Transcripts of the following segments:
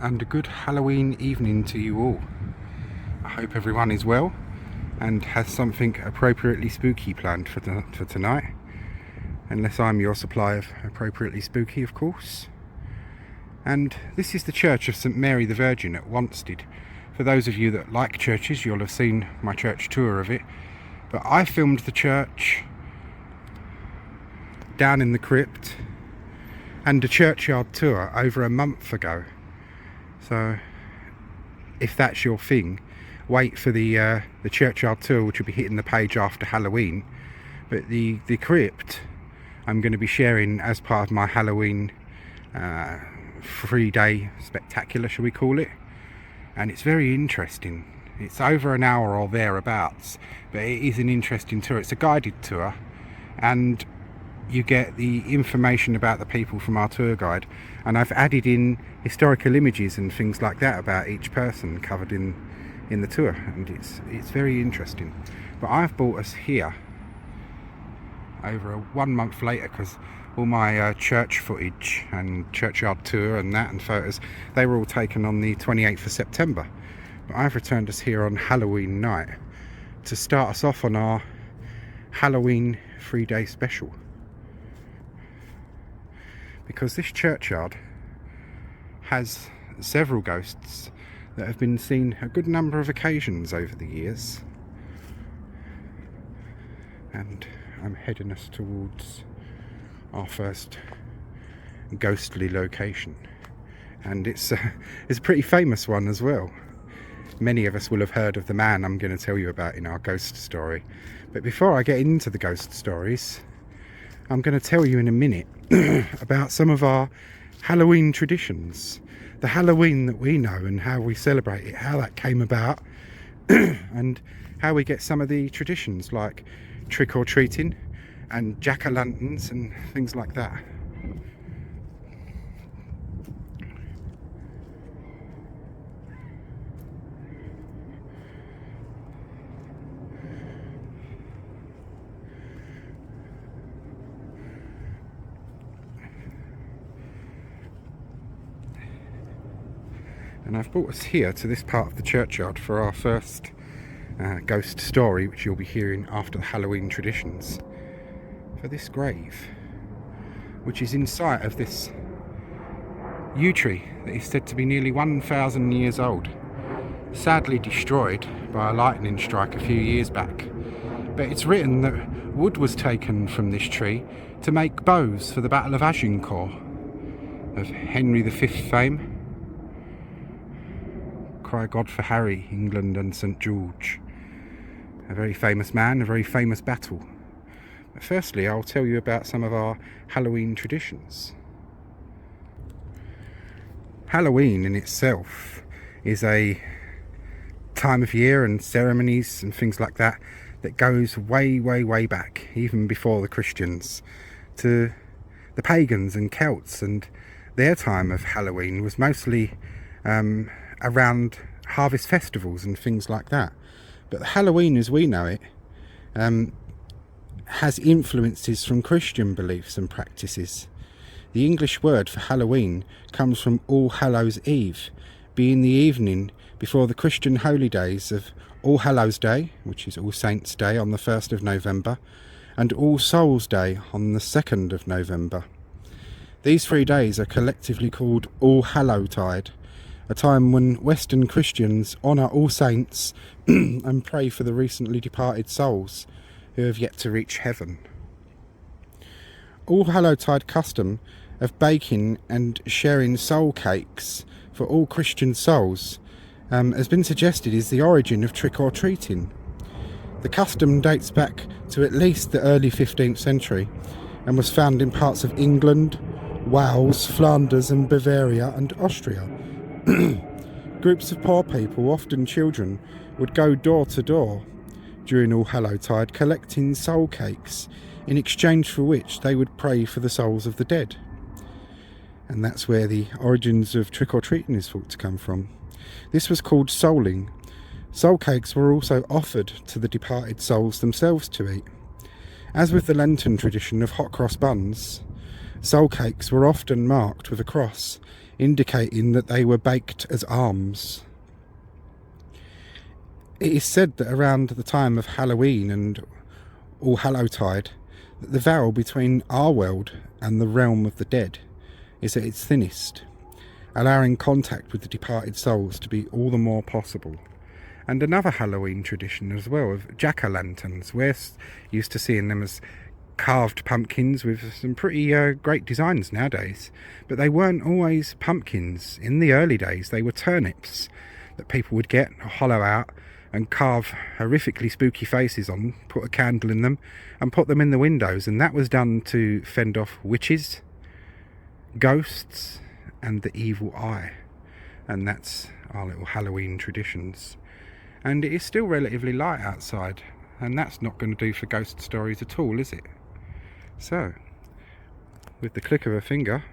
and a good Halloween evening to you all. I hope everyone is well and has something appropriately spooky planned for tonight, unless I'm your supply of appropriately spooky, of course. And this is the Church of St Mary the Virgin at Wanstead. For those of you that like churches, you'll have seen my church tour of it, but I filmed the church down in the crypt and a churchyard tour over a month ago. So if that's your thing, wait for the churchyard tour, which will be hitting the page after Halloween. But the crypt I'm going to be sharing as part of my Halloween 3-day spectacular, shall we call it. And it's very interesting. It's over an hour or thereabouts, but it is an interesting tour. It's a guided tour, and you get the information about the people from our tour guide, and I've added in historical images and things like that about each person covered in the tour, and it's very interesting. But I've brought us here over 1 month later, because all my church footage and churchyard tour and that and photos, they were all taken on the 28th of September. But I've returned us here on Halloween night to start us off on our Halloween 3-day special. Because this churchyard has several ghosts that have been seen a good number of occasions over the years. And I'm heading us towards our first ghostly location. And it's a pretty famous one as well. Many of us will have heard of the man I'm going to tell you about in our ghost story. But before I get into the ghost stories, I'm going to tell you in a minute about some of our Halloween traditions. The Halloween that we know and how we celebrate it, how that came about, and how we get some of the traditions like trick-or-treating and jack-o'-lanterns and things like that. And I've brought us here to this part of the churchyard for our first ghost story, which you'll be hearing after the Halloween traditions, for this grave, which is in sight of this yew tree that is said to be nearly 1,000 years old, sadly destroyed by a lightning strike a few years back. But it's written that wood was taken from this tree to make bows for the Battle of Agincourt of Henry V fame. Cry God for Harry, England and St George. A very famous man, a very famous battle. But firstly, I'll tell you about some of our Halloween traditions. Halloween in itself is a time of year and ceremonies and things like that that goes way, way, way back, even before the Christians, to the pagans and Celts, and their time of Halloween was mostly around harvest festivals and things like that. But Halloween as we know it has influences from Christian beliefs and practices. The English word for Halloween comes from All Hallows Eve, being the evening before the Christian holy days of All Hallows Day, which is All Saints Day on the 1st of November, and All Souls Day on the 2nd of November. These 3 days are collectively called All Hallowtide, a time when Western Christians honour all saints and pray for the recently departed souls who have yet to reach heaven. All Hallowtide custom of baking and sharing soul cakes for all Christian souls has been suggested is the origin of trick-or-treating. The custom dates back to at least the early 15th century and was found in parts of England, Wales, Flanders and Bavaria and Austria. Groups of poor people, often children, would go door to door during All Hallowtide collecting soul cakes, in exchange for which they would pray for the souls of the dead. And that's where the origins of trick-or-treating is thought to come from. This was called souling. Soul cakes were also offered to the departed souls themselves to eat. As with the Lenten tradition of hot cross buns, soul cakes were often marked with a cross indicating that they were baked as arms. It is said that around the time of Halloween and All-Hallowtide, that the veil between our world and the realm of the dead is at its thinnest, allowing contact with the departed souls to be all the more possible. And another Halloween tradition as well of jack-o'-lanterns. We're used to seeing them as carved pumpkins with some pretty great designs nowadays, but they weren't always pumpkins. In the early days they were turnips that people would get, hollow out, and carve horrifically spooky faces on, put a candle in them and put them in the windows, and that was done to fend off witches, ghosts and the evil eye. And that's our little Halloween traditions. And it is still relatively light outside, and that's not going to do for ghost stories at all, is it? So, with the click of a finger,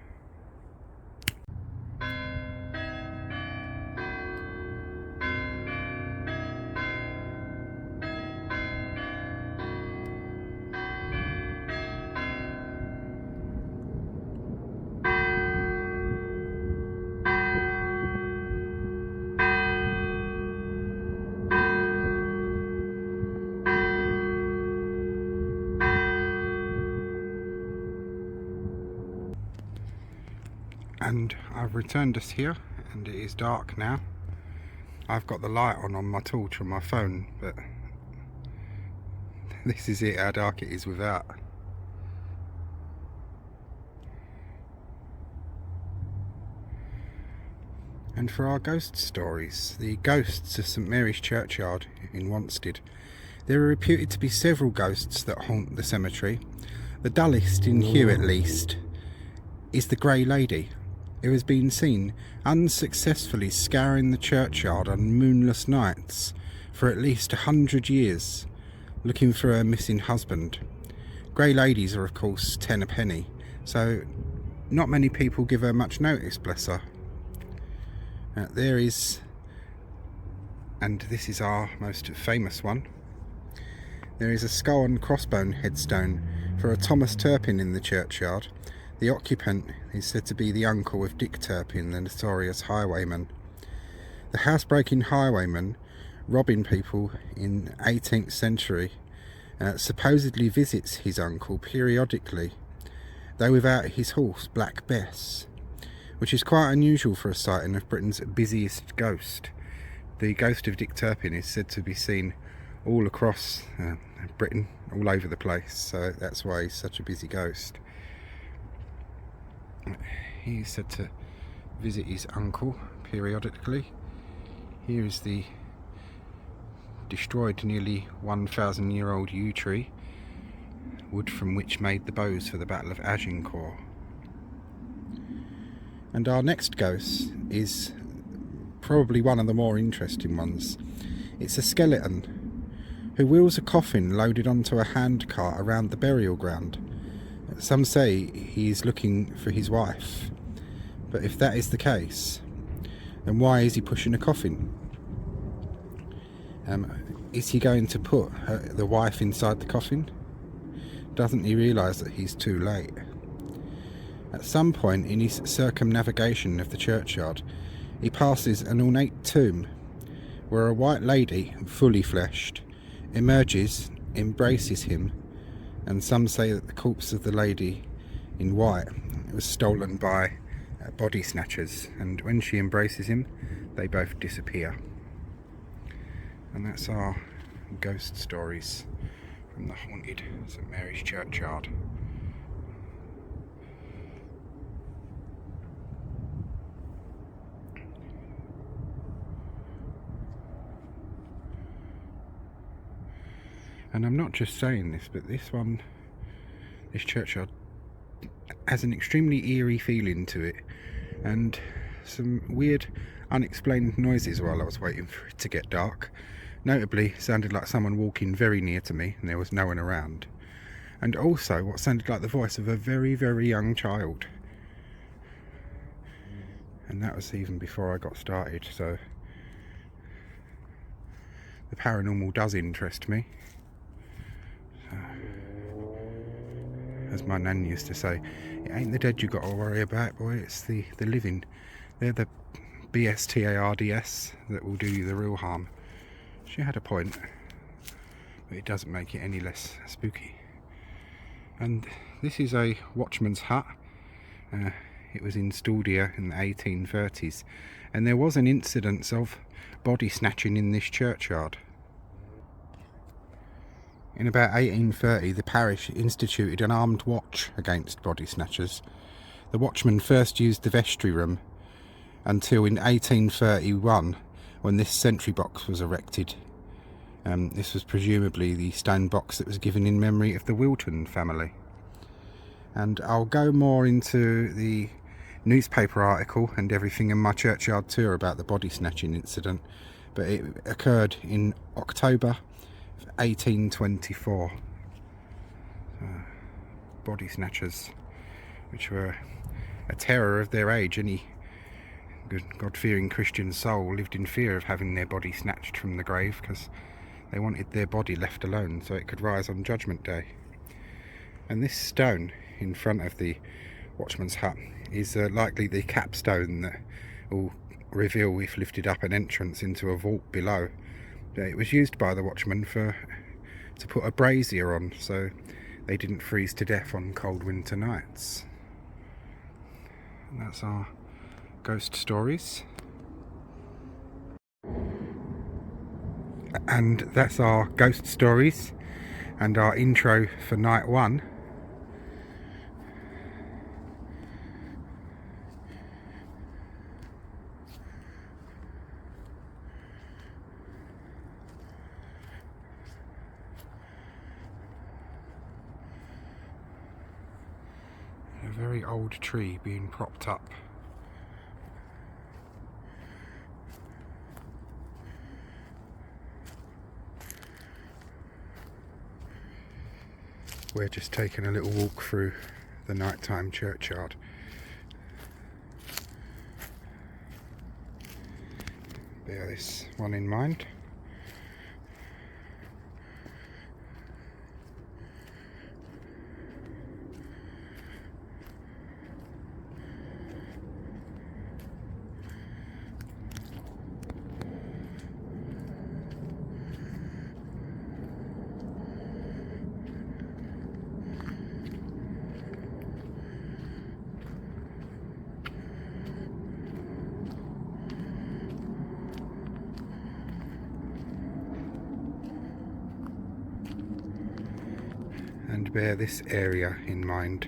and I've returned us here, and it is dark now. I've got the light on my torch on my phone, but this is it, how dark it is without. And for our ghost stories, the ghosts of St Mary's Churchyard in Wanstead. There are reputed to be several ghosts that haunt the cemetery. The dullest in hue, at least, is the Grey Lady, who has been seen unsuccessfully scouring the churchyard on moonless nights for at least 100 years, looking for her missing husband. Grey ladies are of course 10 a penny, so not many people give her much notice, bless her. There is, and this is our most famous one, there is a skull and crossbone headstone for a Thomas Turpin in the churchyard. The occupant is said to be the uncle of Dick Turpin, the notorious highwayman. The housebreaking highwayman, robbing people in 18th century, supposedly visits his uncle periodically, though without his horse Black Bess, which is quite unusual for a sighting of Britain's busiest ghost. The ghost of Dick Turpin is said to be seen all across Britain, all over the place, so that's why he's such a busy ghost. He's said to visit his uncle periodically. Here is the destroyed nearly 1,000-year-old yew tree, wood from which made the bows for the Battle of Agincourt. And our next ghost is probably one of the more interesting ones. It's a skeleton who wheels a coffin loaded onto a handcart around the burial ground. Some say he is looking for his wife, but if that is the case, then why is he pushing a coffin? Is he going to put the wife inside the coffin? Doesn't he realise that he's too late? At some point in his circumnavigation of the churchyard, he passes an ornate tomb where a white lady, fully fleshed, emerges, embraces him, and some say that the corpse of the lady in white was stolen by body snatchers, and when she embraces him they both disappear. And that's our ghost stories from the haunted St Mary's Churchyard. And I'm not just saying this, but this churchyard has an extremely eerie feeling to it, and some weird unexplained noises while I was waiting for it to get dark. Notably, sounded like someone walking very near to me, and there was no one around. And also what sounded like the voice of a very, very young child. And that was even before I got started, so the paranormal does interest me. as my nan used to say, it ain't the dead you got to worry about, boy, it's the living. They're the BSTARDS that will do you the real harm. She had a point, but it doesn't make it any less spooky. And this is a watchman's hut. It was installed here in the 1830s, and there was an incidence of body snatching in this churchyard. In about 1830, the parish instituted an armed watch against body snatchers. The watchman first used the vestry room until in 1831, when this sentry box was erected. This was presumably the stone box that was given in memory of the Wilton family. And I'll go more into the newspaper article and everything in my churchyard tour about the body snatching incident, but it occurred in October 1824. Body snatchers, which were a terror of their age. Any God-fearing Christian soul lived in fear of having their body snatched from the grave, because they wanted their body left alone so it could rise on Judgment Day. And this stone in front of the watchman's hut is likely the capstone that will reveal, if lifted up, an entrance into a vault below. It was used by the watchmen to put a brazier on so they didn't freeze to death on cold winter nights. And that's our ghost stories. And that's our ghost stories and our intro for night one. A very old tree being propped up. We're just taking a little walk through the nighttime churchyard. Bear this one in mind. And bear this area in mind.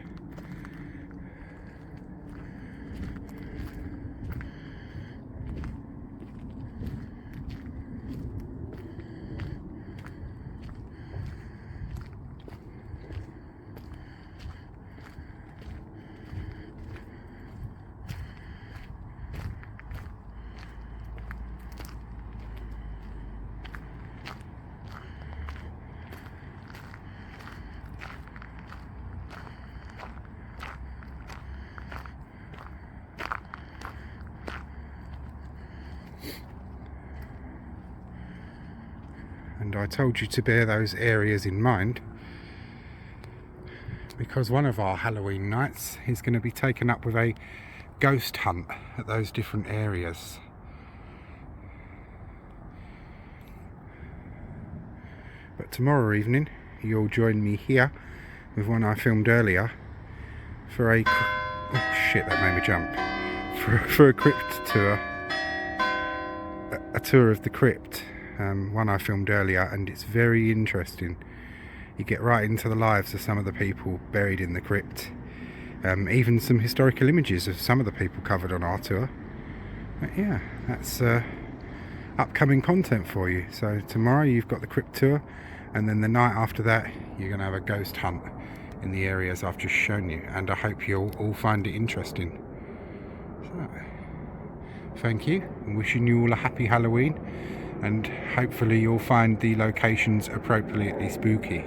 And I told you to bear those areas in mind because one of our Halloween nights is going to be taken up with a ghost hunt at those different areas. But tomorrow evening you'll join me here with one I filmed earlier for a oh shit, that made me jump, for a crypt tour, a tour of the crypt. One I filmed earlier, and it's very interesting. You get right into the lives of some of the people buried in the crypt, even some historical images of some of the people covered on our tour. But yeah, that's upcoming content for you. So tomorrow you've got the crypt tour, and then the night after that you're going to have a ghost hunt in the areas I've just shown you, and I hope you'll all find it interesting. So, thank you, and wishing you all a happy Halloween. And hopefully you'll find the locations appropriately spooky.